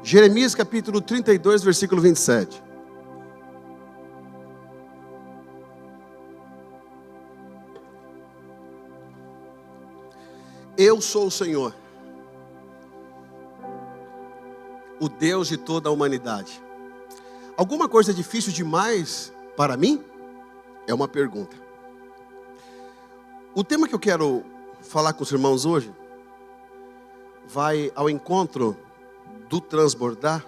Jeremias capítulo 32, versículo 27. Eu sou o Senhor, o Deus de toda a humanidade. Alguma coisa difícil demais para mim? É uma pergunta. O tema que eu quero falar com os irmãos hoje vai ao encontro do transbordar,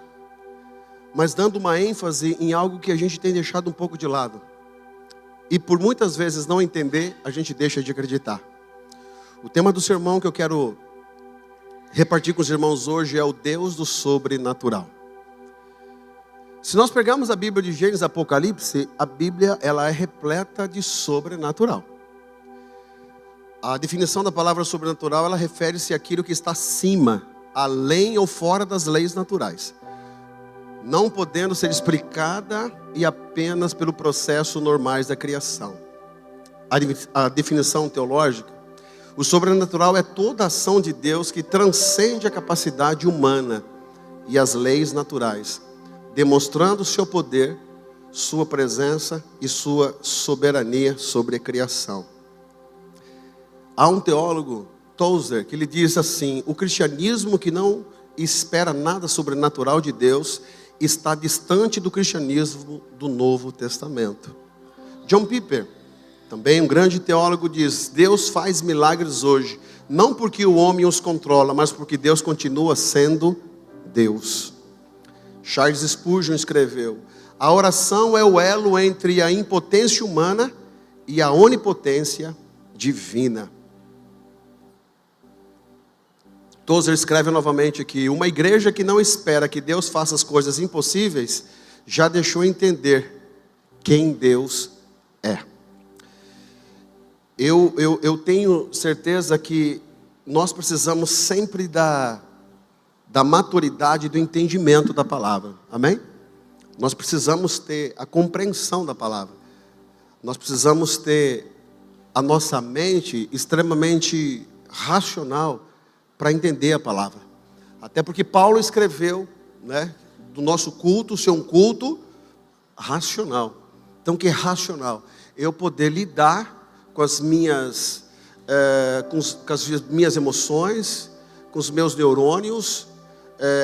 mas dando uma ênfase em algo que a gente tem deixado um pouco de lado. E por muitas vezes não entender, a gente deixa de acreditar. O tema do sermão que eu quero repartir com os irmãos hoje é o Deus do sobrenatural. Se nós pegarmos a Bíblia de Gênesis e Apocalipse, a Bíblia ela é repleta de sobrenatural. A definição da palavra sobrenatural, ela refere-se àquilo que está acima, além ou fora das leis naturais, não podendo ser explicada e apenas pelo processo normais da criação. A definição teológica, o sobrenatural é toda ação de Deus que transcende a capacidade humana e as leis naturais, demonstrando seu poder, sua presença e sua soberania sobre a criação. Há um teólogo, Tozer, que ele diz assim: o cristianismo que não espera nada sobrenatural de Deus está distante do cristianismo do Novo Testamento. John Piper, também um grande teólogo, diz: Deus faz milagres hoje, não porque o homem os controla, mas porque Deus continua sendo Deus. Charles Spurgeon escreveu: a oração é o elo entre a impotência humana e a onipotência divina. Tozer escreve novamente aqui: uma igreja que não espera que Deus faça as coisas impossíveis, já deixou entender quem Deus é. Eu tenho certeza que nós precisamos sempre da maturidade do entendimento da palavra, amém? Nós precisamos ter a compreensão da palavra, nós precisamos ter a nossa mente extremamente racional para entender a palavra, até porque Paulo escreveu, né, do nosso culto ser um culto racional. Então, que é racional? Eu poder lidar com as minhas emoções, com os meus neurônios,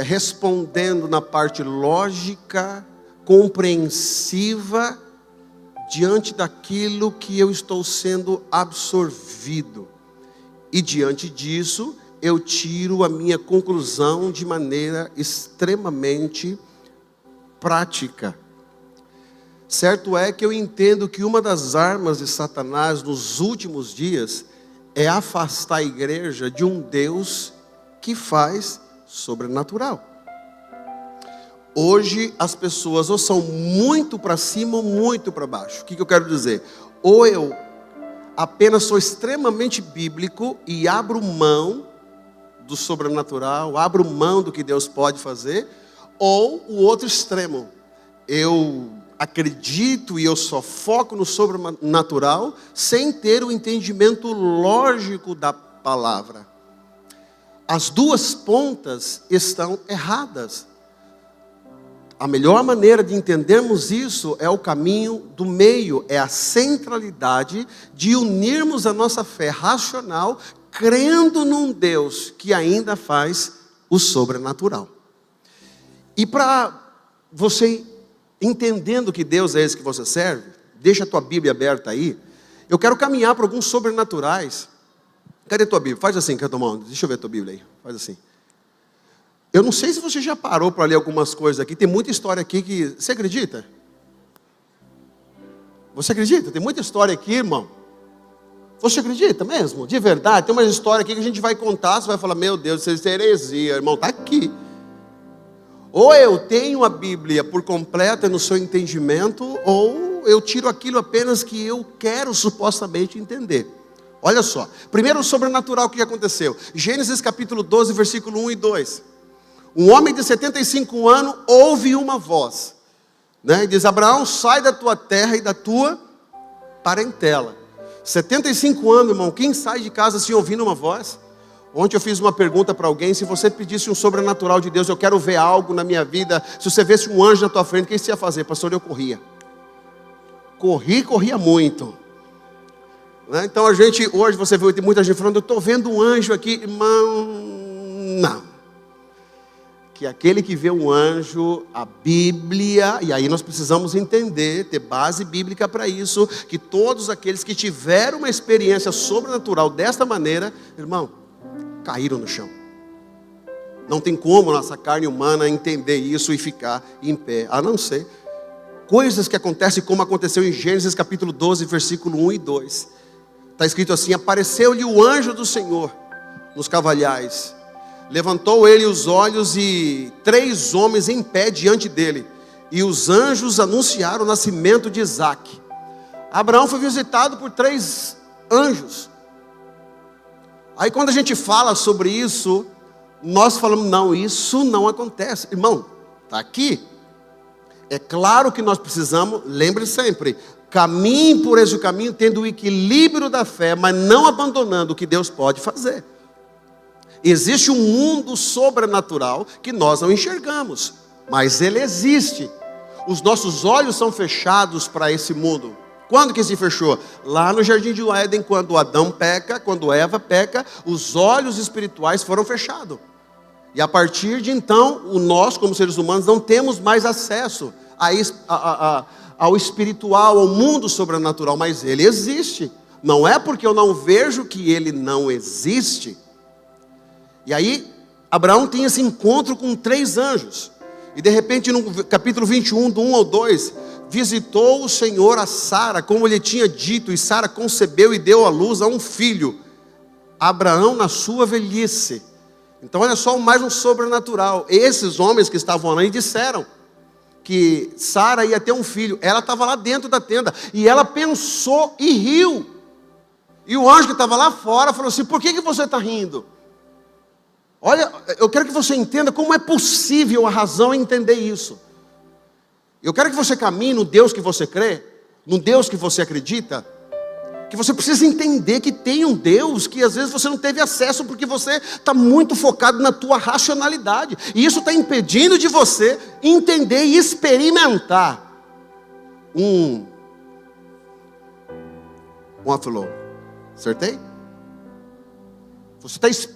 respondendo na parte lógica, compreensiva, diante daquilo que eu estou sendo absorvido. E diante disso, eu tiro a minha conclusão de maneira extremamente prática. Certo é que eu entendo que uma das armas de Satanás nos últimos dias é afastar a igreja de um Deus que faz sobrenatural. Hoje as pessoas ou são muito para cima ou muito para baixo. O que eu quero dizer? Ou eu apenas sou extremamente bíblico e abro mão do sobrenatural, abro mão do que Deus pode fazer, ou o outro extremo, eu acredito e eu só foco no sobrenatural sem ter o entendimento lógico da palavra. As duas pontas estão erradas. A melhor maneira de entendermos isso é o caminho do meio, é a centralidade de unirmos a nossa fé racional, crendo num Deus que ainda faz o sobrenatural. E para você entendendo que Deus é esse que você serve, deixa a tua Bíblia aberta aí. Eu quero caminhar para alguns sobrenaturais. Cadê a tua Bíblia? Faz assim, quer tomar? Deixa eu ver a tua Bíblia aí. Faz assim. Eu não sei se você já parou para ler algumas coisas aqui. Tem muita história aqui que... Você acredita? Você acredita? Tem muita história aqui, irmão. Você acredita mesmo? De verdade? Tem uma história aqui que a gente vai contar. Você vai falar: meu Deus, isso é heresia. Irmão, está aqui. Ou eu tenho a Bíblia por completa no seu entendimento, ou eu tiro aquilo apenas que eu quero supostamente entender. Olha só, primeiro o sobrenatural que aconteceu. Gênesis capítulo 12, versículo 1 e 2. Um homem de 75 anos ouve uma voz, né? E diz: Abraão, sai da tua terra e da tua parentela. 75 anos, irmão, quem sai de casa assim ouvindo uma voz? Ontem eu fiz uma pergunta para alguém: se você pedisse um sobrenatural de Deus, eu quero ver algo na minha vida, se você visse um anjo na tua frente, o que você ia fazer? Pastor, eu corria. Corria muito. Né? Então hoje você vê muita gente falando: eu estou vendo um anjo aqui. Irmão, não. Que aquele que vê um anjo, a Bíblia, e aí nós precisamos entender, ter base bíblica para isso, que todos aqueles que tiveram uma experiência sobrenatural desta maneira, irmão, caíram no chão. Não tem como nossa carne humana entender isso e ficar em pé, a não ser coisas que acontecem como aconteceu em Gênesis capítulo 12, versículo 1 e 2. Está escrito assim: apareceu-lhe o anjo do Senhor nos cavalhais. Levantou ele os olhos e 3 homens em pé diante dele. E os anjos anunciaram o nascimento de Isaque. Abraão foi visitado por 3 anjos. Aí quando a gente fala sobre isso, nós falamos: não, isso não acontece. Irmão, está aqui. É claro que nós precisamos, lembre sempre, caminhe por esse caminho tendo o equilíbrio da fé, mas não abandonando o que Deus pode fazer. Existe um mundo sobrenatural que nós não enxergamos, mas ele existe. Os nossos olhos são fechados para esse mundo. Quando que se fechou? Lá no Jardim do Éden, quando Adão peca, quando Eva peca, os olhos espirituais foram fechados. E a partir de então, nós como seres humanos não temos mais acesso ao espiritual, ao mundo sobrenatural, mas ele existe. Não é porque eu não vejo que ele não existe. E aí, Abraão tem esse encontro com 3 anjos. E de repente, no capítulo 21, do 1 ao 2, visitou o Senhor a Sara, como ele tinha dito, e Sara concebeu e deu à luz a um filho. Abraão na sua velhice. Então, olha só, mais um sobrenatural. Esses homens que estavam lá e disseram que Sara ia ter um filho. Ela estava lá dentro da tenda. E ela pensou e riu. E o anjo que estava lá fora falou assim: por que você está rindo? Olha, eu quero que você entenda como é possível a razão entender isso. Eu quero que você caminhe no Deus que você crê, no Deus que você acredita, que você precisa entender que tem um Deus que às vezes você não teve acesso porque você está muito focado na tua racionalidade. E isso está impedindo de você entender e experimentar um aflow. Acertei? Você está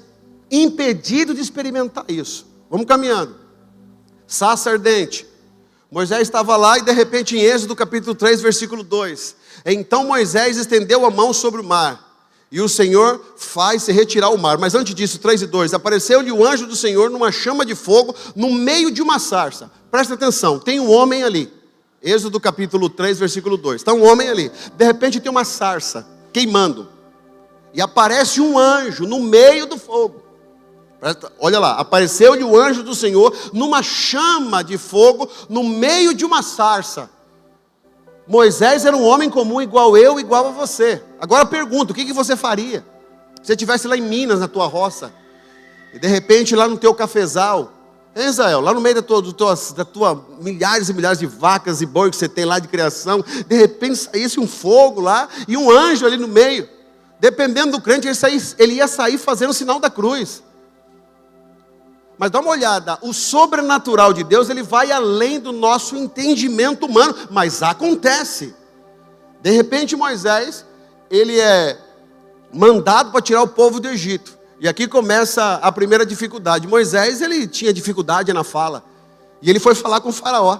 impedido de experimentar isso. Vamos caminhando. Sarça ardente. Moisés estava lá e de repente em Êxodo capítulo 3, versículo 2. Então Moisés estendeu a mão sobre o mar, e o Senhor faz-se retirar o mar. Mas antes disso, 3 e 2. Apareceu-lhe o anjo do Senhor numa chama de fogo, no meio de uma sarça. Presta atenção, tem um homem ali. Êxodo capítulo 3, versículo 2. Está um homem ali. De repente tem uma sarça queimando. E aparece um anjo no meio do fogo. Olha lá, apareceu-lhe o anjo do Senhor numa chama de fogo no meio de uma sarça. Moisés era um homem comum, igual eu, igual a você. Agora pergunto, o que você faria? Se você estivesse lá em Minas, na tua roça, e de repente lá no teu cafezal, Israel, lá no meio da tua milhares e milhares de vacas e boi que você tem lá de criação, de repente saísse um fogo lá e um anjo ali no meio. Dependendo do crente, ele ia sair fazendo o sinal da cruz. Mas dá uma olhada, o sobrenatural de Deus, ele vai além do nosso entendimento humano, mas acontece. De repente Moisés, ele é mandado para tirar o povo do Egito. E aqui começa a primeira dificuldade. Moisés, ele tinha dificuldade na fala. E ele foi falar com o faraó.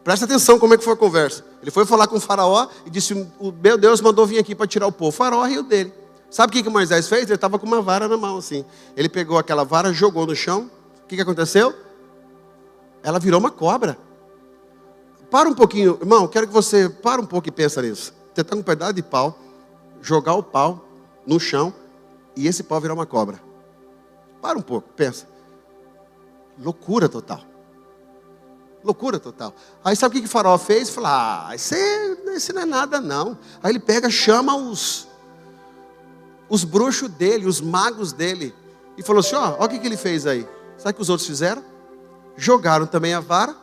Presta atenção como é que foi a conversa. Ele foi falar com o faraó e disse: o meu Deus mandou vir aqui para tirar o povo. O faraó riu dele. Sabe o que Moisés fez? Ele estava com uma vara na mão assim. Ele pegou aquela vara, jogou no chão. O que aconteceu? Ela virou uma cobra. Para um pouquinho, irmão, quero que você pare um pouco e pense nisso. Você está com um pedaço de pau, jogar o pau no chão e esse pau virar uma cobra. Para um pouco, pensa. Loucura total. Loucura total. Aí sabe o que o faraó fez? Falou: esse não é nada não. Aí ele pega, chama os bruxos dele, os magos dele, e falou assim: ó o que ele fez aí? Sabe o que os outros fizeram? Jogaram também a vara,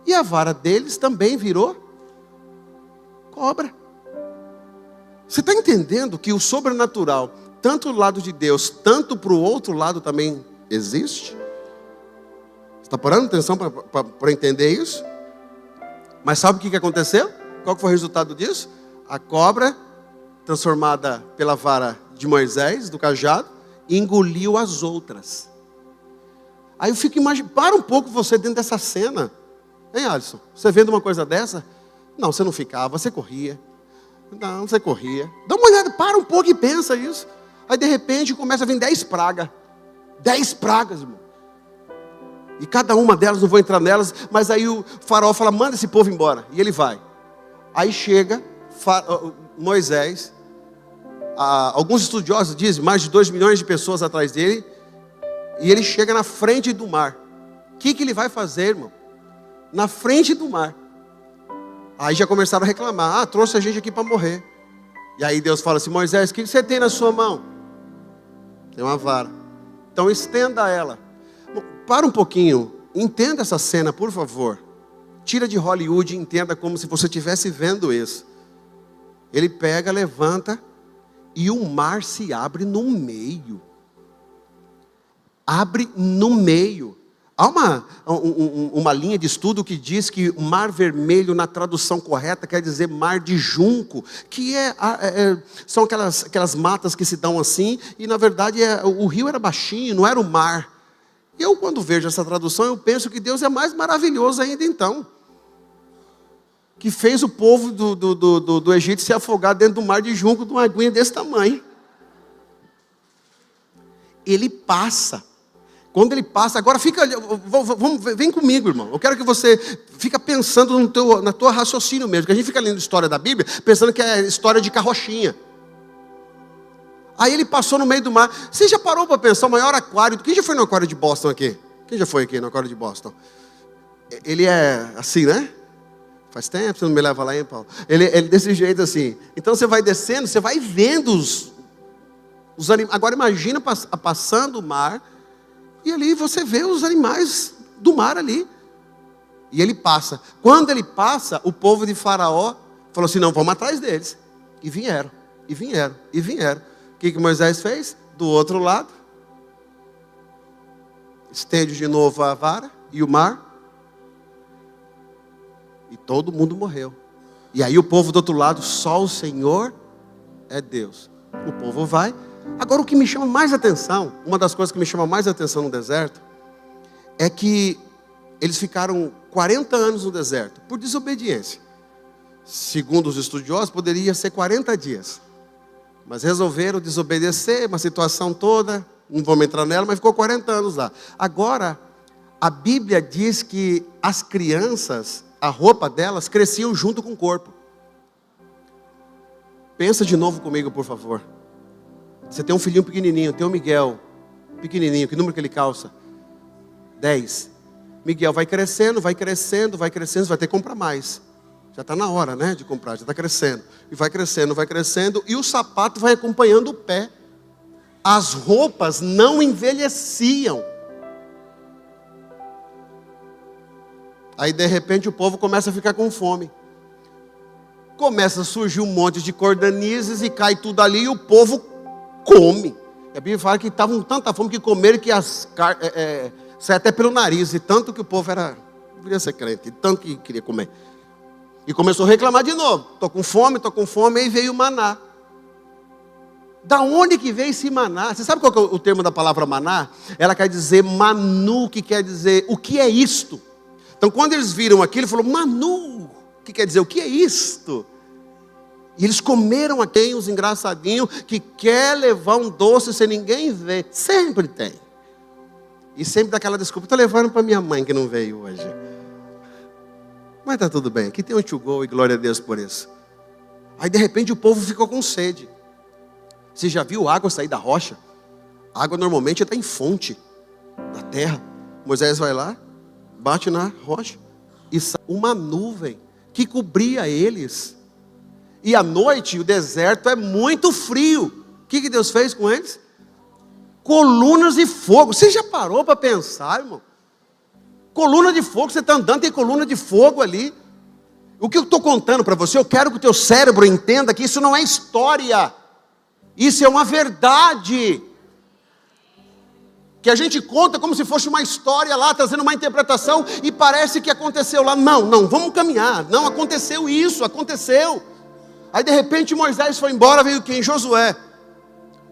e a vara deles também virou cobra. Você está entendendo que o sobrenatural tanto o lado de Deus, tanto para o outro lado também existe. Está parando atenção para entender isso? Mas sabe o que aconteceu? Qual foi o resultado disso? A cobra, transformada pela vara de Moisés, do cajado, engoliu as outras. Aí eu fico imaginando, para um pouco você dentro dessa cena. Hein, Alisson? Você vendo uma coisa dessa? Não, você não ficava, você corria. Não, você corria. Dá uma olhada, para um pouco e pensa isso. Aí de repente começa a vir 10 pragas. 10 pragas, irmão. E cada uma delas, não vou entrar nelas, mas aí o faraó fala, manda esse povo embora. E ele vai. Aí chega Moisés, alguns estudiosos dizem, mais de 2 milhões de pessoas atrás dele, e ele chega na frente do mar. O que ele vai fazer, irmão? Na frente do mar. Aí já começaram a reclamar, trouxe a gente aqui para morrer. E aí Deus fala assim, Moisés, o que você tem na sua mão? Tem uma vara. Então estenda ela. Para um pouquinho, entenda essa cena, por favor. Tira de Hollywood e entenda como se você estivesse vendo isso. Ele pega, levanta e o mar se abre no meio. Abre no meio. Há uma linha de estudo que diz que o mar vermelho, na tradução correta, quer dizer mar de junco, que são aquelas matas que se dão assim, e na verdade o rio era baixinho, não era o mar. Eu, quando vejo essa tradução, eu penso que Deus é mais maravilhoso ainda então. Que fez o povo do Egito se afogar dentro do mar de junco, de uma aguinha desse tamanho. Ele passa. Quando ele passa, agora fica, vem comigo, irmão. Eu quero que você fique pensando na tua raciocínio mesmo. Que a gente fica lendo história da Bíblia, pensando que é história de carrochinha. Aí ele passou no meio do mar. Você já parou para pensar o maior aquário? Quem já foi no aquário de Boston aqui? Quem já foi aqui no aquário de Boston? Ele é assim, né? Faz tempo, você não me leva lá, hein, Paulo? Ele desse jeito assim. Então você vai descendo, você vai vendo os animais. Agora imagina passando o mar. E ali você vê os animais do mar ali. E ele passa. Quando ele passa, o povo de Faraó falou assim, não, vamos atrás deles. E vieram, e vieram, e vieram. O que Moisés fez? Do outro lado. Estende de novo a vara e o mar. E todo mundo morreu. E aí o povo do outro lado, só o Senhor é Deus. O povo vai. Agora o que me chama mais atenção, uma das coisas que me chama mais atenção no deserto, é que eles ficaram 40 anos no deserto, por desobediência. Segundo os estudiosos, poderia ser 40 dias. Mas resolveram desobedecer, uma situação toda, não vamos entrar nela, mas ficou 40 anos lá. Agora, a Bíblia diz que as crianças, a roupa delas cresciam junto com o corpo. Pensa de novo comigo, por favor. Você tem um filhinho pequenininho, tem o Miguel, pequenininho, que número que ele calça? 10. Miguel vai crescendo, vai crescendo, vai crescendo, você vai ter que comprar mais. Já está na hora, né, de comprar, já está crescendo. E vai crescendo, e o sapato vai acompanhando o pé. As roupas não envelheciam. Aí de repente o povo começa a ficar com fome. Começa a surgir um monte de cordanizes e cai tudo ali e o povo come. E a Bíblia fala que estavam com tanta fome que comeram que sai até pelo nariz. E tanto que o povo deveria ser crente, tanto que queria comer. E começou a reclamar de novo. Estou com fome, aí veio o maná. Da onde que veio esse maná? Você sabe qual que é o termo da palavra maná? Ela quer dizer manu, que quer dizer o que é isto? Então quando eles viram aquilo, ele falou, manu, que quer dizer o que é isto? E eles comeram aqui uns engraçadinhos que quer levar um doce sem ninguém ver. Sempre tem. E sempre dá aquela desculpa, estou levando para minha mãe que não veio hoje. Mas está tudo bem, aqui tem um to go e glória a Deus por isso. Aí de repente o povo ficou com sede. Você já viu água sair da rocha? A água normalmente está em fonte da terra. Moisés vai lá, bate na rocha e sai uma nuvem que cobria eles. E à noite o deserto é muito frio. O que Deus fez com eles? Colunas de fogo. Você já parou para pensar, irmão? Coluna de fogo, você está andando, tem coluna de fogo ali. O que eu estou contando para você, eu quero que o teu cérebro entenda que isso não é história. Isso é uma verdade que a gente conta como se fosse uma história lá, trazendo uma interpretação, e parece que aconteceu lá. Não, vamos caminhar. Não, aconteceu isso, aconteceu. Aí de repente Moisés foi embora, veio quem? Josué.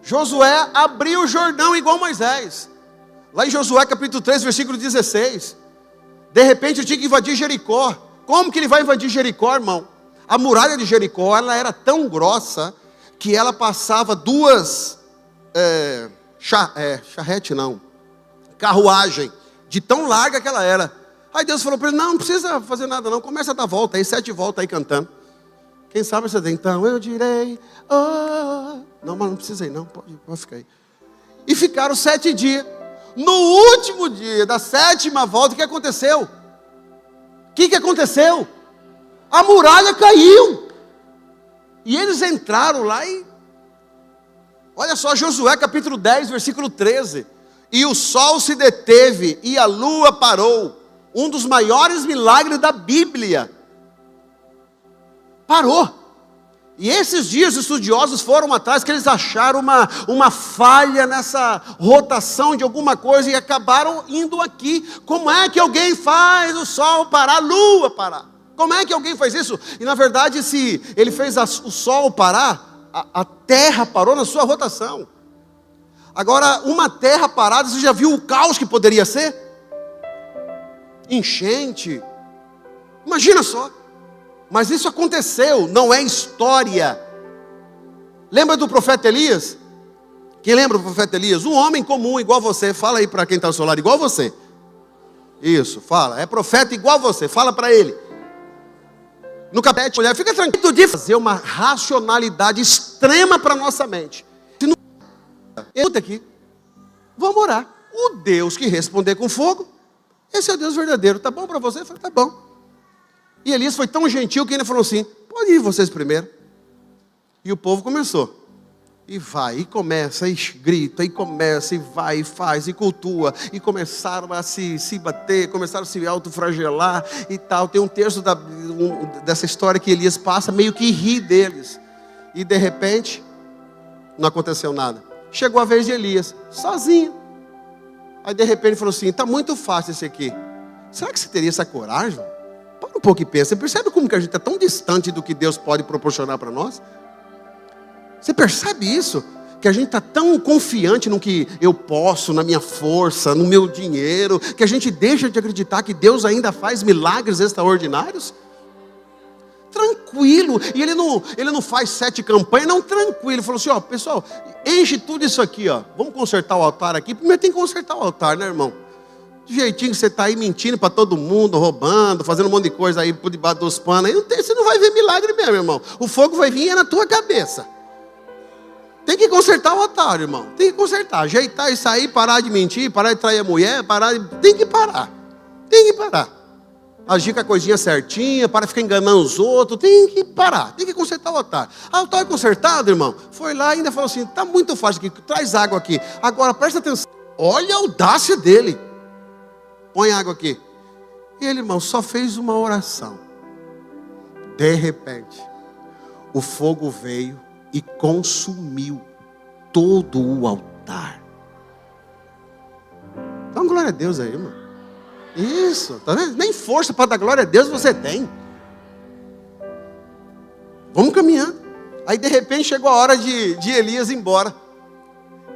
Josué abriu o Jordão igual Moisés. Lá em Josué capítulo 3, versículo 16. De repente eu tinha que invadir Jericó. Como que ele vai invadir Jericó, irmão? A muralha de Jericó, ela era tão grossa que ela passava duas carruagem, de tão larga que ela era. Aí Deus falou para ele, não precisa fazer nada não, começa a dar volta aí, 7 voltas aí cantando. Quem sabe você tem, então eu direi, oh. Não, mas não precisa ir não, pode ficar aí. E ficaram 7 dias. No último dia da 7ª volta, o que aconteceu? O que aconteceu? A muralha caiu. E eles entraram lá e... Olha só, Josué capítulo 10, versículo 13. E o sol se deteve e a lua parou. Um dos maiores milagres da Bíblia. Parou. E esses dias os estudiosos foram atrás, que eles acharam uma falha nessa rotação de alguma coisa e acabaram indo aqui. Como é que alguém faz o sol parar, a lua parar? Como é que alguém faz isso? E na verdade, se ele fez o sol parar, a terra parou na sua rotação. Agora, uma terra parada, você já viu o caos que poderia ser? Enchente. Imagina só. Mas isso aconteceu, não é história. Lembra do profeta Elias? Quem lembra do profeta Elias? Um homem comum, igual você. Fala aí para quem está ao seu lado, igual você. Isso, fala. É profeta igual você, fala para ele. No capítulo, mulher, fica tranquilo de fazer uma racionalidade extrema para a nossa mente. Se não, eu aqui, vamos orar. O Deus que responder com fogo, esse é o Deus verdadeiro. Tá bom para você? Eu falei, tá bom. E Elias foi tão gentil que ele falou assim, pode ir vocês primeiro. E o povo começou. E vai, e começa, e grita, e começa, e vai, e faz, e cultua. E começaram a se bater, começaram a se autofragelar e tal. Tem um texto dessa história que Elias passa, meio que ri deles. E de repente, não aconteceu nada. Chegou a vez de Elias, sozinho. Aí de repente ele falou assim, está muito fácil esse aqui. Será que você teria essa coragem? Para um pouco e pensa. Você percebe como que a gente está tão distante do que Deus pode proporcionar para nós? Você percebe isso? Que a gente está tão confiante no que eu posso, na minha força, no meu dinheiro, que a gente deixa de acreditar que Deus ainda faz milagres extraordinários? Tranquilo. E ele não faz 7 campanhas, não, tranquilo. Ele falou assim, ó, pessoal, enche tudo isso aqui, ó. Vamos consertar o altar aqui. Primeiro tem que consertar o altar, né, irmão? Do jeitinho que você está aí mentindo para todo mundo, roubando, fazendo um monte de coisa aí por debaixo dos panos. Aí você não vai ver milagre mesmo, irmão. O fogo vai vir na tua cabeça. Tem que consertar o altar, irmão. Tem que consertar. Ajeitar isso aí, parar de mentir, parar de trair a mulher, Tem que parar. Tem que parar. Agir com a coisinha certinha, para ficar enganando os outros. Tem que parar. Tem que consertar o altar. O altar é consertado, irmão. Foi lá e ainda falou assim, está muito fácil aqui, traz água aqui. Agora, presta atenção. Olha a audácia dele. Põe água aqui. E ele, irmão, só fez uma oração. De repente, o fogo veio e consumiu todo o altar. Dá uma glória a Deus aí, irmão. Isso, tá vendo? Nem força para dar glória a Deus você tem. Vamos caminhando. Aí de repente chegou a hora de Elias ir embora.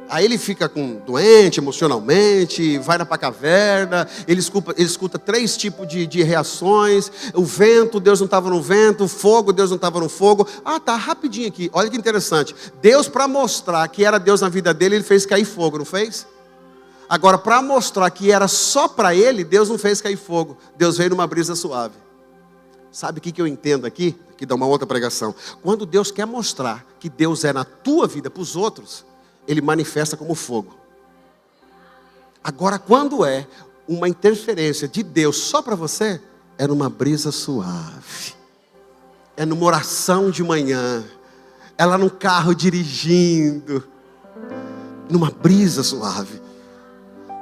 Aí ele fica doente emocionalmente, vai para a caverna, ele escuta 3 tipos de reações. O vento, Deus não estava no vento. O fogo, Deus não estava no fogo. Ah, tá, rapidinho aqui, olha que interessante. Deus, para mostrar que era Deus na vida dele, ele fez cair fogo, não fez? Agora, para mostrar que era só para ele, Deus não fez cair fogo. Deus veio numa brisa suave. Sabe o que eu entendo aqui? Aqui dá uma outra pregação. Quando Deus quer mostrar que Deus é na tua vida para os outros, Ele manifesta como fogo. Agora, quando é uma interferência de Deus só para você, é numa brisa suave. É numa oração de manhã. É lá no carro dirigindo. Numa brisa suave.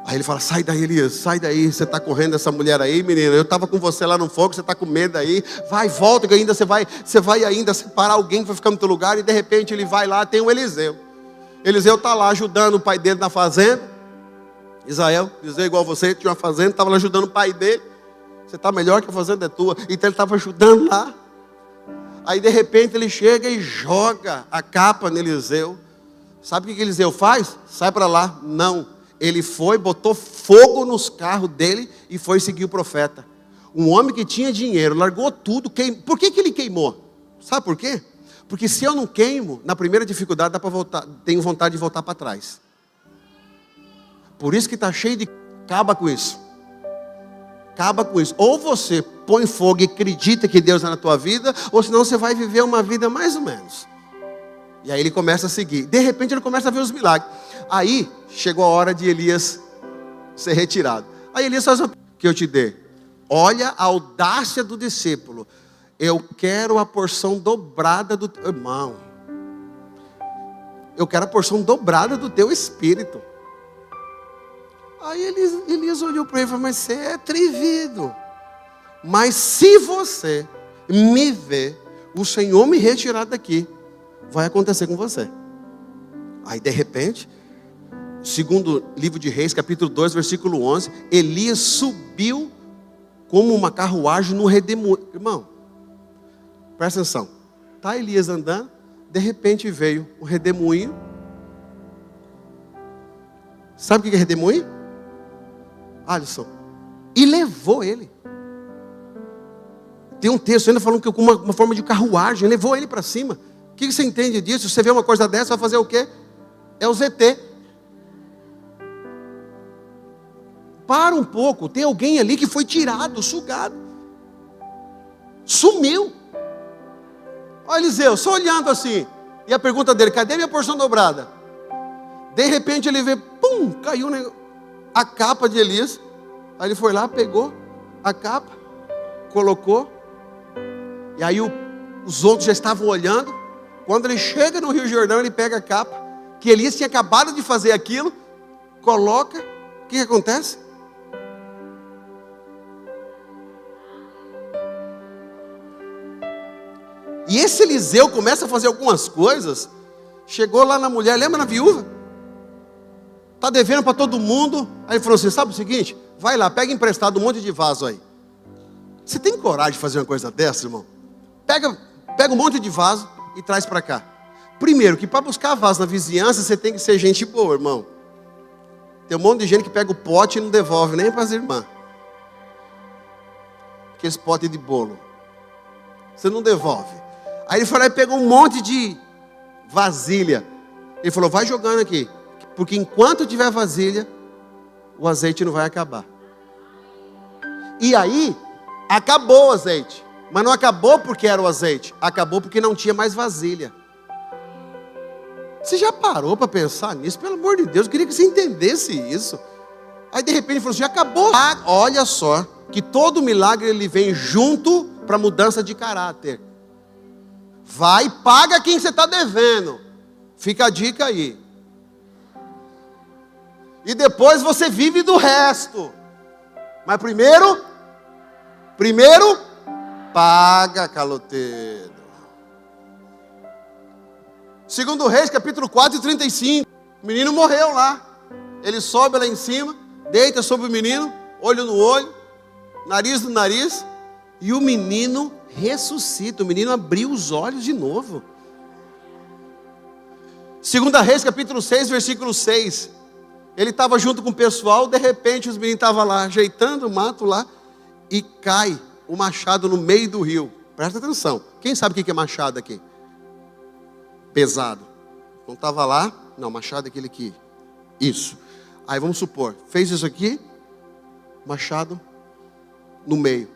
Aí ele fala, sai daí, Elias, sai daí. Você está correndo essa mulher aí, menina. Eu estava com você lá no fogo, você está com medo aí. Vai, volta, que ainda você vai ainda separar alguém que vai ficar no teu lugar. E de repente ele vai lá, tem um Eliseu. Eliseu está lá ajudando o pai dele na fazenda. Eliseu igual você, tinha uma fazenda, estava lá ajudando o pai dele. Você está melhor que a fazenda é tua. Então ele estava ajudando lá. Aí de repente ele chega e joga a capa no Eliseu. Sabe o que Eliseu faz? Sai para lá. Não. Ele foi, botou fogo nos carros dele e foi seguir o profeta. Um homem que tinha dinheiro, largou tudo. Por que ele queimou? Sabe por quê? Porque se eu não queimo, na primeira dificuldade dá para voltar, tenho vontade de voltar para trás. Por isso que está cheio de... Acaba com isso. Acaba com isso. Ou você põe fogo e acredita que Deus é na tua vida, ou senão você vai viver uma vida mais ou menos. E aí ele começa a seguir. De repente ele começa a ver os milagres. Aí chegou a hora de Elias ser retirado. Aí Elias faz o que eu te dei. Olha a audácia do discípulo. Eu quero a porção dobrada do teu irmão. Eu quero a porção dobrada do teu espírito. Aí Elias olhou para ele e falou, mas você é atrevido. Mas se você me ver, o Senhor me retirar daqui, vai acontecer com você. Aí de repente, segundo livro de Reis, capítulo 2, versículo 11, Elias subiu como uma carruagem no redemoinho. Irmão, presta atenção. Está Elias andando, de repente veio o redemoinho. Sabe o que é redemoinho? Alisson. E levou ele. Tem um texto ainda falando que com uma forma de carruagem, levou ele para cima. O que você entende disso? Você vê uma coisa dessa, vai fazer o quê? É o ZT. Para um pouco, tem alguém ali que foi tirado, sugado. Sumiu. Olha Eliseu, só olhando assim. E a pergunta dele, cadê minha porção dobrada? De repente ele vê, pum, caiu a capa de Elias. Aí ele foi lá, pegou a capa, colocou. E aí os outros já estavam olhando. Quando ele chega no Rio Jordão, ele pega a capa, que Elias tinha acabado de fazer aquilo, coloca. O que acontece? E esse Eliseu começa a fazer algumas coisas. Chegou lá na mulher, lembra na viúva? Está devendo para todo mundo. Aí ele falou assim, sabe o seguinte? Vai lá, pega emprestado um monte de vaso aí. Você tem coragem de fazer uma coisa dessa, irmão? Pega um monte de vaso e traz para cá. Primeiro, que para buscar vaso na vizinhança, você tem que ser gente boa, irmão. Tem um monte de gente que pega o pote e não devolve nem para as irmãs. Aqueles potes de bolo. Você não devolve. Aí ele foi lá e pegou um monte de vasilha. Ele falou, vai jogando aqui. Porque enquanto tiver vasilha, o azeite não vai acabar. E aí, acabou o azeite. Mas não acabou porque era o azeite. Acabou porque não tinha mais vasilha. Você já parou para pensar nisso? Pelo amor de Deus, eu queria que você entendesse isso. Aí de repente ele falou assim, acabou. Olha só, que todo milagre ele vem junto para mudança de caráter. Vai e paga quem você está devendo. Fica a dica aí. E depois você vive do resto. Mas primeiro, paga, caloteiro. Segundo Reis, capítulo 4, 35. O menino morreu lá. Ele sobe lá em cima, deita sobre o menino, olho no olho, nariz no nariz, e o menino ressuscita. O menino abriu os olhos de novo. Segunda Reis, capítulo 6, versículo 6. Ele estava junto com o pessoal, de repente os meninos estavam lá, ajeitando o mato lá, e cai o machado no meio do rio. Presta atenção. Quem sabe o que é machado aqui? Pesado. Não estava lá? Não, machado é aquele aqui. Isso. Aí vamos supor, fez isso aqui, machado no meio.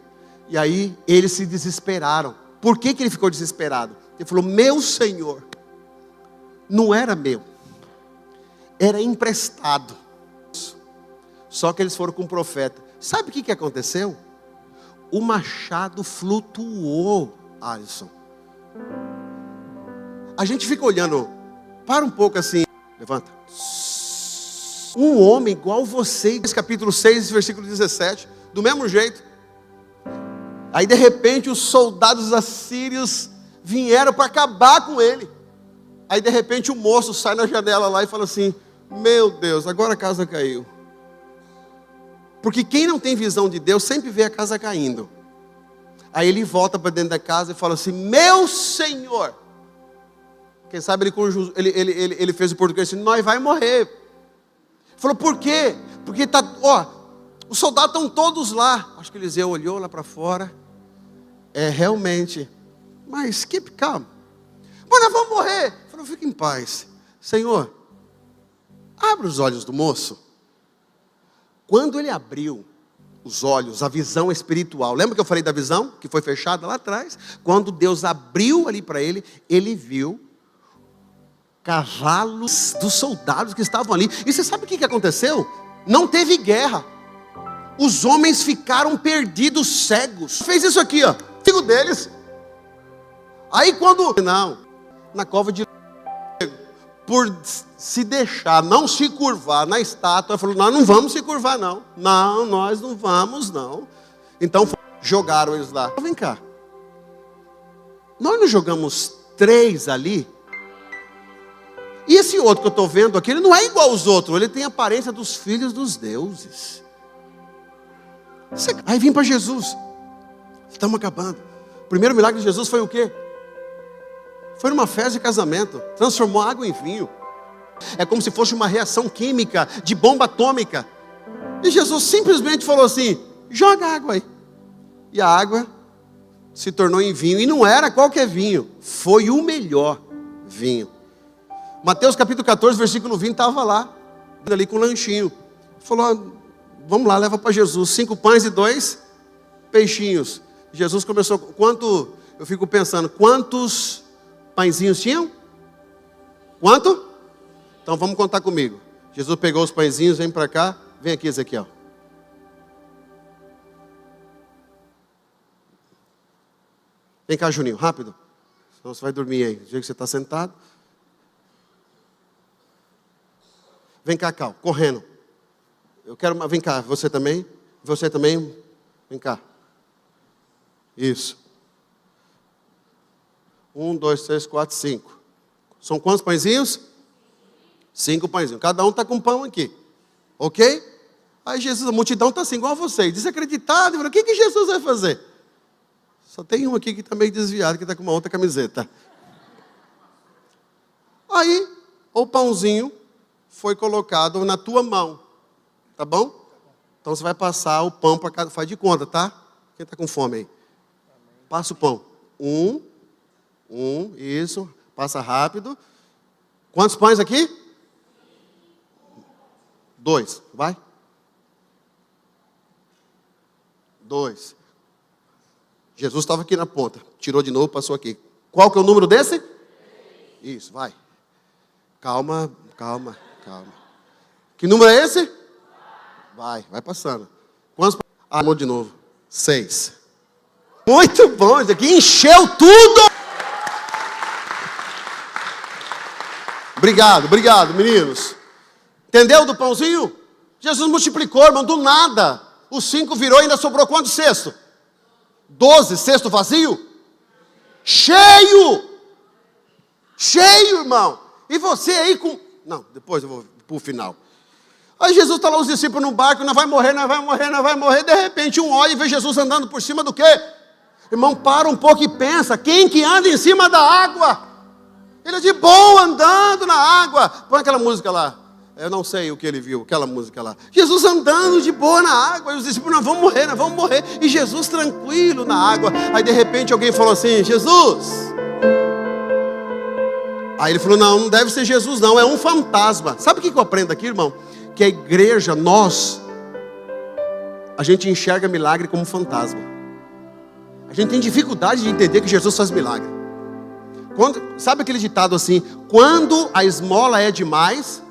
E aí eles se desesperaram. Por que ele ficou desesperado? Ele falou, meu Senhor, não era meu, era emprestado. Só que eles foram com o profeta. Sabe o que aconteceu? O machado flutuou, Alisson. A gente fica olhando, para um pouco assim, levanta. Um homem igual você, capítulo 6, versículo 17, do mesmo jeito. Aí de repente os soldados assírios vieram para acabar com ele. Aí de repente o moço sai na janela lá e fala assim: meu Deus, agora a casa caiu. Porque quem não tem visão de Deus sempre vê a casa caindo. Aí ele volta para dentro da casa e fala assim: meu Senhor. Quem sabe ele fez o português assim: nós vai morrer. Ele falou: por quê? Porque os soldados estão todos lá. Acho que Eliseu olhou lá para fora. Realmente. Mas keep calm. Mas nós vamos morrer. Ele falou: fica em paz. Senhor, abre os olhos do moço. Quando ele abriu os olhos, a visão espiritual. Lembra que eu falei da visão? Que foi fechada lá atrás? Quando Deus abriu ali para ele, ele viu cavalos dos soldados que estavam ali. E você sabe o que aconteceu? Não teve guerra. Os homens ficaram perdidos, cegos. Fez isso aqui, ó. Figo deles. Aí quando... Não. Na cova de... Por se deixar, não se curvar na estátua, falou: nós não vamos se curvar não. Não, nós não vamos não. Então jogaram eles lá. Vem cá. Nós não jogamos 3 ali? E esse outro que eu estou vendo aqui, ele não é igual aos outros. Ele tem a aparência dos filhos dos deuses. Aí vim para Jesus. Estamos acabando. O primeiro milagre de Jesus foi o quê? Foi numa festa de casamento. Transformou água em vinho. É como se fosse uma reação química de bomba atômica. E Jesus simplesmente falou assim: joga água aí. E a água se tornou em vinho. E não era qualquer vinho, foi o melhor vinho. Mateus capítulo 14, versículo 20, estava lá, ali com um lanchinho. Falou: vamos lá, leva para Jesus 5 pães e 2 peixinhos. Jesus começou, eu fico pensando, quantos pãezinhos tinham? Quanto? Então vamos contar comigo. Jesus pegou os pãezinhos, vem para cá. Vem aqui, Ezequiel. Vem cá, Juninho, rápido. Senão você vai dormir aí, do jeito que você está sentado. Vem cá, Cal, correndo. Vem cá, você também. Você também. Vem cá. Isso. 1, 2, 3, 4, 5. São quantos pãezinhos? 5 pãezinhos. Cada um está com pão aqui. Ok? Aí Jesus, a multidão está assim, igual a vocês. Desacreditado. O que Jesus vai fazer? Só tem um aqui que está meio desviado, que está com uma outra camiseta. Aí, o pãozinho foi colocado na tua mão. Tá bom? Então você vai passar o pão para cada... Faz de conta, tá? Quem está com fome aí? Passa o pão. 1, isso. Passa rápido. Quantos pães aqui? 2, vai. 2. Jesus estava aqui na ponta. Tirou de novo, passou aqui. Qual que é o número desse? 3. Isso, vai. Calma. Que número é esse? Vai passando. Quantos? Amor de novo. 6. Muito bom, isso aqui encheu tudo. Obrigado, meninos. Entendeu do pãozinho? Jesus multiplicou, irmão, do nada. Os 5 virou e ainda sobrou quantos cestos? 12, cesto vazio? Cheio, irmão. E você aí com... Não, depois eu vou para o final. Aí Jesus está lá, os discípulos no barco, nós vai morrer. De repente um olha e vê Jesus andando por cima do quê? Irmão, para um pouco e pensa. Quem que anda em cima da água? Ele é de boa andando na água. Põe aquela música lá. Eu não sei o que ele viu, aquela música lá. Jesus andando de boa na água. E os discípulos, nós vamos morrer. E Jesus tranquilo na água. Aí de repente alguém falou assim: Jesus. Aí ele falou: não deve ser Jesus não, é um fantasma. Sabe o que eu aprendo aqui, irmão? Que a igreja, a gente enxerga milagre como fantasma. A gente tem dificuldade de entender que Jesus faz milagre. Sabe aquele ditado assim: quando a esmola é demais...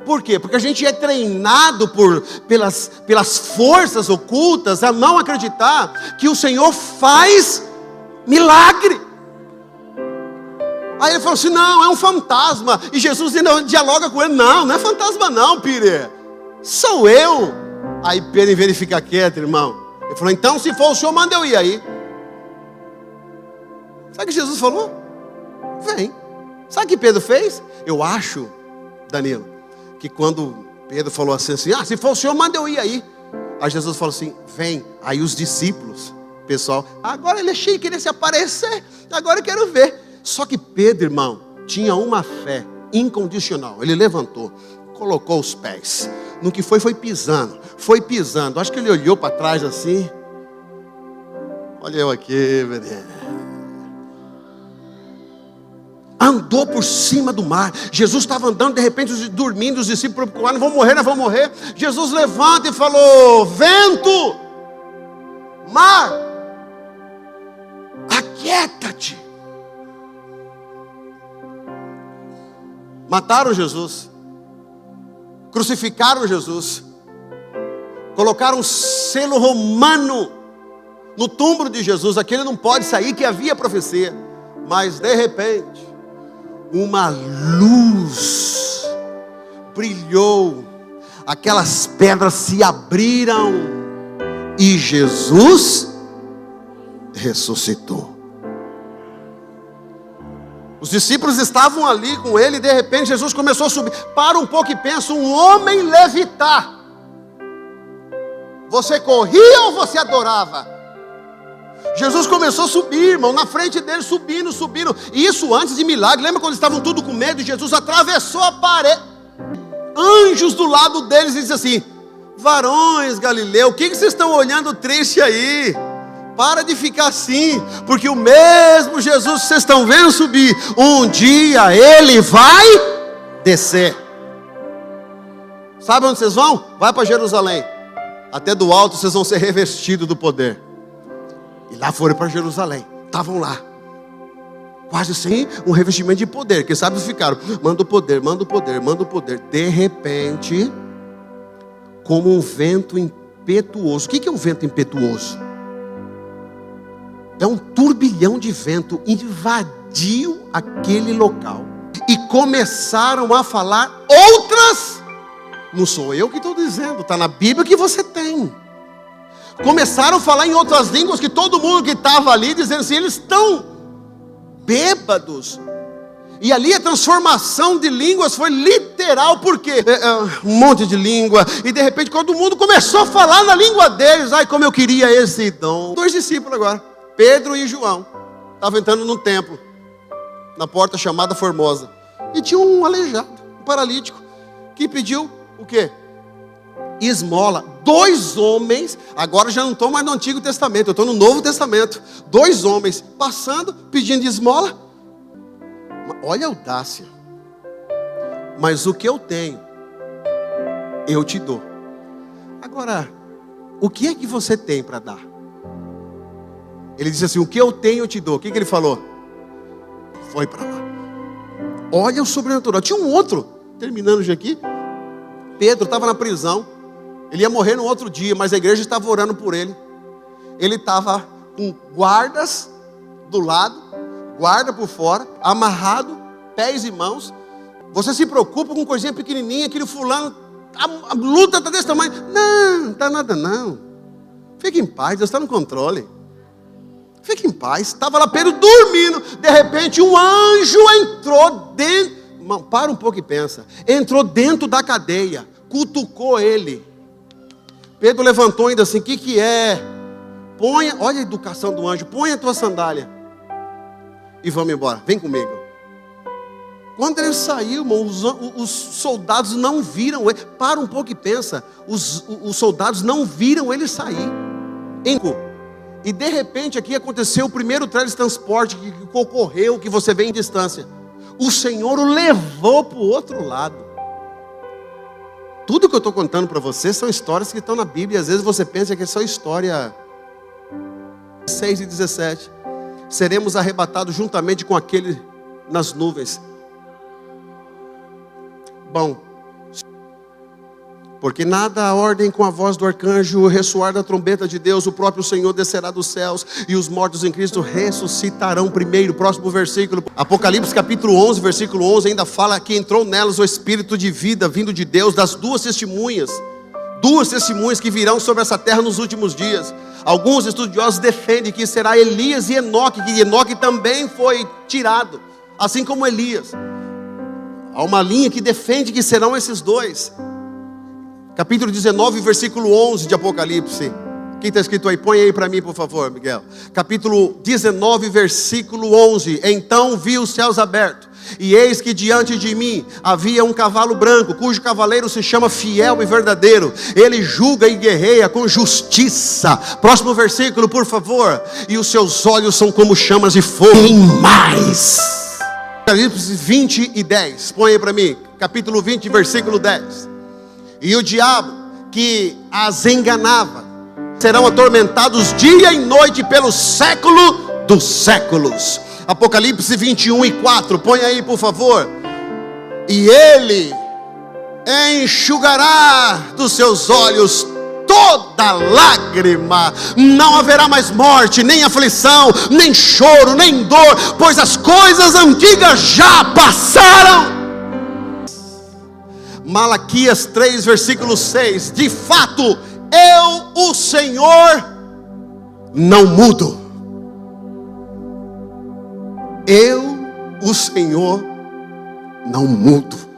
Por quê? Porque a gente é treinado pelas forças ocultas a não acreditar que o Senhor faz milagre. Aí ele falou assim: não, é um fantasma. E Jesus ainda dialoga com ele: não é fantasma não, Peter. Sou eu. Aí Pedro, em vez de ficar quieto, irmão, ele falou: então se for o senhor, manda eu ir aí. Sabe o que Jesus falou? vem. Sabe o que Pedro fez? Eu acho, Danilo, que quando Pedro falou assim, se for o Senhor, manda eu ir aí. Aí Jesus falou assim, vem. Aí os discípulos, pessoal, agora ele é cheio de querer se aparecer, agora eu quero ver. Só que Pedro, irmão, tinha uma fé incondicional. Ele levantou, colocou os pés. No que foi pisando. Acho que ele olhou para trás assim. Olha eu aqui, menino. Andou por cima do mar. Jesus estava andando, de repente dormindo, os discípulos preocupados, nós vamos morrer. Jesus levanta e falou, vento, mar, aquieta-te. Mataram Jesus, crucificaram Jesus, colocaram um selo romano no túmulo de Jesus, aquele não pode sair, que havia profecia. Mas de repente, uma luz brilhou, aquelas pedras se abriram e Jesus ressuscitou. Os discípulos estavam ali com ele e de repente Jesus começou a subir. Para um pouco e pensa, um homem levitar. Você corria ou você adorava? Jesus começou a subir, irmão, na frente dele, subindo. E isso antes de milagre. Lembra quando estavam tudo com medo? Jesus atravessou a parede. Anjos do lado deles e disse assim, varões Galileu, o que vocês estão olhando triste aí? Para de ficar assim, porque o mesmo Jesus que vocês estão vendo subir, um dia ele vai descer. Sabe onde vocês vão? Vai para Jerusalém. Até do alto vocês vão ser revestidos do poder. E lá foram para Jerusalém. Estavam lá, quase sem um revestimento de poder. Quem sabe ficaram, manda o poder. De repente, como um vento impetuoso. O que é um vento impetuoso? É um turbilhão de vento, invadiu aquele local. E começaram a falar outras. Não sou eu que estou dizendo, está na Bíblia que você tem. Começaram a falar em outras línguas, que todo mundo que estava ali, dizendo assim, eles estão bêbados. E ali a transformação de línguas foi literal, porque um monte de língua, e de repente todo mundo começou a falar na língua deles. Ai, como eu queria esse dom. 2 discípulos agora, Pedro e João, estavam entrando num templo, na porta chamada Formosa, e tinha um aleijado, um paralítico, que pediu o quê? Esmola. 2 homens, agora já não estou mais no Antigo Testamento, eu estou no Novo Testamento. 2 homens passando, pedindo esmola. Olha a audácia. Mas o que eu tenho, eu te dou. Agora, o que é que você tem para dar? Ele disse assim, o que eu tenho eu te dou. O que ele falou? Foi para lá. Olha o sobrenatural. Tinha um outro, terminando já aqui. Pedro estava na prisão. Ele ia morrer no outro dia, mas a igreja estava orando por ele. Ele estava com guardas do lado, guarda por fora, amarrado, pés e mãos. Você se preocupa com coisinha pequenininha, aquele fulano, a luta está desse tamanho. Não está nada não. Fique em paz, Deus está no controle. Fique em paz. Estava lá Pedro dormindo. De repente um anjo entrou dentro. Irmão, para um pouco e pensa. Entrou dentro da cadeia, cutucou ele. Pedro levantou ainda assim, o que é? Olha a educação do anjo, põe a tua sandália. E vamos embora, vem comigo. Quando ele saiu, irmão, os soldados não viram ele. Para um pouco e pensa. Os soldados não viram ele sair. E de repente aqui aconteceu o primeiro teletransporte que ocorreu, que você vê em distância. O Senhor o levou para o outro lado. Tudo que eu estou contando para você são histórias que estão na Bíblia. Às vezes você pensa que é só história. 6 e 17. Seremos arrebatados juntamente com aquele nas nuvens. Bom, porque nada a ordem com a voz do arcanjo, o ressoar da trombeta de Deus, o próprio Senhor descerá dos céus e os mortos em Cristo ressuscitarão primeiro. Próximo versículo, Apocalipse capítulo 11, versículo 11, ainda fala que entrou nelas o Espírito de vida vindo de Deus, das 2 testemunhas que virão sobre essa terra nos últimos dias. Alguns estudiosos defendem que será Elias e Enoque, que Enoque também foi tirado. assim como Elias. Há uma linha que defende que serão esses dois. Capítulo 19, versículo 11 de Apocalipse. Quem está escrito aí? Põe aí para mim, por favor, Miguel. Capítulo 19, versículo 11. Então vi os céus abertos, e eis que diante de mim havia um cavalo branco, cujo cavaleiro se chama Fiel e Verdadeiro. Ele julga e guerreia com justiça. Próximo versículo, por favor. E os seus olhos são como chamas de fogo. Tem mais. Apocalipse 20 e 10. Põe aí para mim. Capítulo 20, versículo 10. E o diabo que as enganava serão atormentados dia e noite pelo século dos séculos. Apocalipse 21 e 4, põe aí por favor. E ele enxugará dos seus olhos toda lágrima. Não haverá mais morte, nem aflição, nem choro, nem dor, pois as coisas antigas já passaram. Malaquias 3, versículo 6. De fato, eu, o Senhor, não mudo. Eu, o Senhor, não mudo.